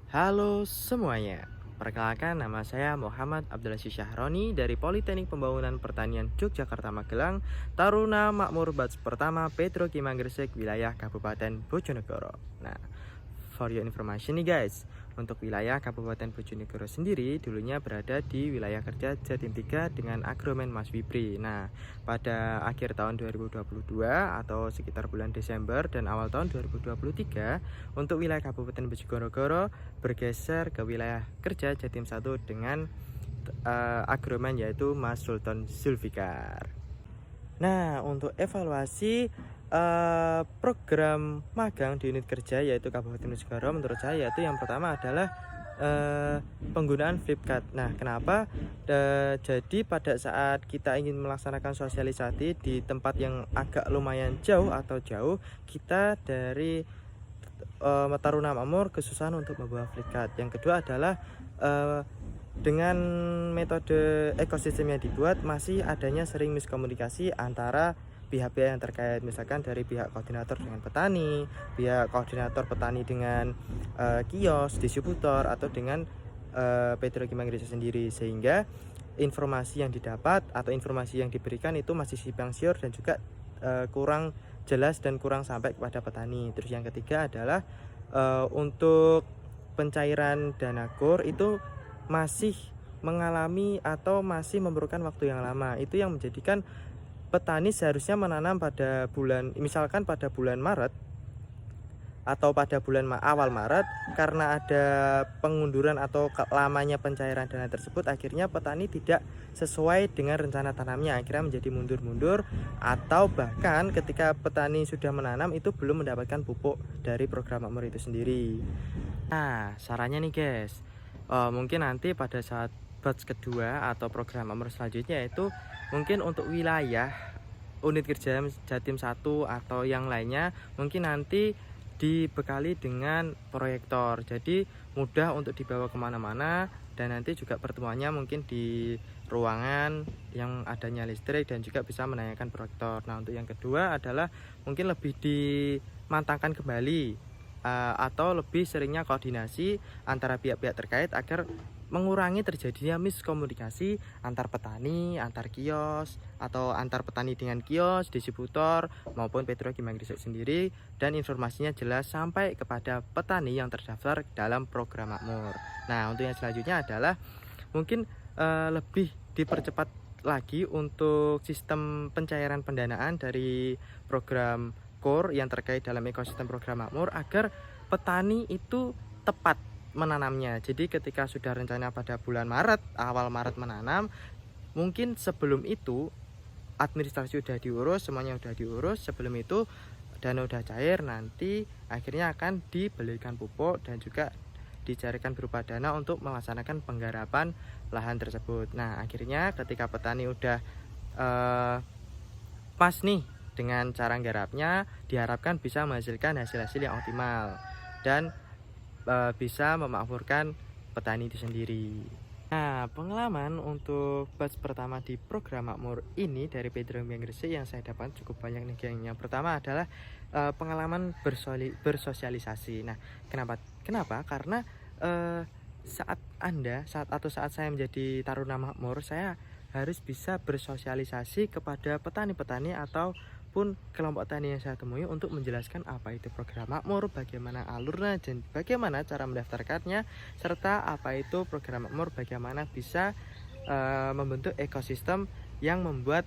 Halo semuanya, perkenalkan nama saya Muhammad Abdullah Syahroni dari Politeknik Pembangunan Pertanian Yogyakarta Magelang, Taruna Makmur Batch pertama Petrokimia Gresik, wilayah Kabupaten Bojonegoro. Nah, for your information nih guys, untuk wilayah Kabupaten Bojonegoro sendiri dulunya berada di wilayah kerja Jatim 3 dengan Agromen Mas Wipri. Nah, pada akhir tahun 2022 atau sekitar bulan Desember dan awal tahun 2023, untuk wilayah Kabupaten Bojonegoro bergeser ke wilayah kerja Jatim 1 dengan Agromen yaitu Mas Sultan Zulfikar. Nah, untuk evaluasi program magang di unit kerja yaitu Kabupaten Bojonegoro, menurut saya yaitu yang pertama adalah penggunaan Flipkart. Nah, kenapa? Jadi pada saat kita ingin melaksanakan sosialisasi di tempat yang agak lumayan jauh atau jauh, kita dari Taruna Makmur kesusahan untuk membawa Flipkart. Yang kedua adalah dengan metode ekosistem yang dibuat masih adanya sering miskomunikasi antara pihak-pihak yang terkait, misalkan dari pihak koordinator dengan petani, pihak koordinator petani dengan kios, distributor, atau dengan Petrokimia Gresik sendiri, sehingga informasi yang didapat atau informasi yang diberikan itu masih simpang siur dan juga kurang jelas dan kurang sampai kepada petani. Terus yang ketiga adalah untuk pencairan dana KUR itu masih mengalami atau masih memerlukan waktu yang lama. Itu yang menjadikan petani seharusnya menanam pada bulan, misalkan pada bulan Maret atau pada bulan awal Maret, karena ada pengunduran atau lamanya pencairan dana tersebut, akhirnya petani tidak sesuai dengan rencana tanamnya, akhirnya menjadi mundur-mundur, atau bahkan ketika petani sudah menanam itu belum mendapatkan pupuk dari program Makmur itu sendiri. Nah, sarannya nih guys, mungkin nanti pada saat batch kedua atau program Makmur selanjutnya itu mungkin untuk wilayah unit kerja Jatim 1 atau yang lainnya mungkin nanti dibekali dengan proyektor, jadi mudah untuk dibawa kemana-mana, dan nanti juga pertemuannya mungkin di ruangan yang adanya listrik dan juga bisa menayangkan proyektor. Nah, untuk yang kedua adalah mungkin lebih dimantangkan kembali atau lebih seringnya koordinasi antara pihak-pihak terkait agar mengurangi terjadinya miskomunikasi antar petani, antar kios, atau antar petani dengan kios, distributor, maupun Petrokimia Gresik sendiri, dan informasinya jelas sampai kepada petani yang terdaftar dalam program Makmur. Nah, untuk yang selanjutnya adalah mungkin lebih dipercepat lagi untuk sistem pencairan pendanaan dari program KUR yang terkait dalam ekosistem program Makmur agar petani itu tepat menanamnya. Jadi ketika sudah rencana pada bulan Maret, awal Maret menanam, mungkin sebelum itu administrasi sudah diurus, semuanya sudah diurus, sebelum itu dana sudah cair, nanti akhirnya akan dibelikan pupuk dan juga dicarikan berupa dana untuk melaksanakan penggarapan lahan tersebut. Nah, akhirnya ketika petani udah pas nih dengan cara garapnya, diharapkan bisa menghasilkan hasil-hasil yang optimal dan bisa memakmurkan petani itu sendiri. Nah, pengalaman untuk batch pertama di program Makmur ini dari Petrokimia Gresik yang saya dapat cukup banyak nih, geng. Yang pertama adalah pengalaman bersosialisasi. Nah, kenapa? Karena saat saya menjadi Taruna Makmur, saya harus bisa bersosialisasi kepada petani-petani ataupun kelompok tani yang saya temui untuk menjelaskan apa itu program Makmur, bagaimana alurnya, dan bagaimana cara mendaftarkannya, serta apa itu program Makmur, bagaimana bisa membentuk ekosistem yang membuat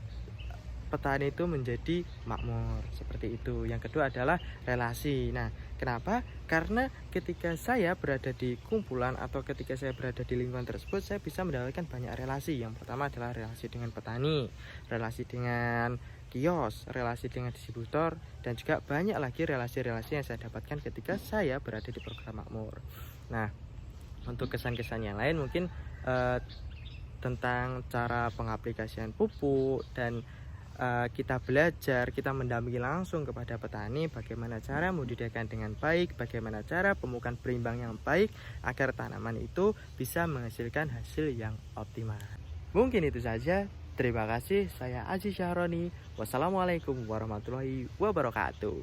petani itu menjadi makmur, seperti itu. Yang kedua adalah relasi. Nah, kenapa? Karena ketika saya berada di kumpulan atau ketika saya berada di lingkungan tersebut, saya bisa mendapatkan banyak relasi. Yang pertama adalah relasi dengan petani, relasi dengan kios, relasi dengan distributor, dan juga banyak lagi relasi-relasi yang saya dapatkan ketika saya berada di program Makmur. Nah, untuk kesan-kesan yang lain mungkin tentang cara pengaplikasian pupuk, dan kita belajar, kita mendampingi langsung kepada petani bagaimana cara membudidayakan dengan baik, bagaimana cara pemupukan berimbang yang baik agar tanaman itu bisa menghasilkan hasil yang optimal. Mungkin itu saja. Terima kasih. Saya Aziz Syahroni. Wassalamualaikum warahmatullahi wabarakatuh.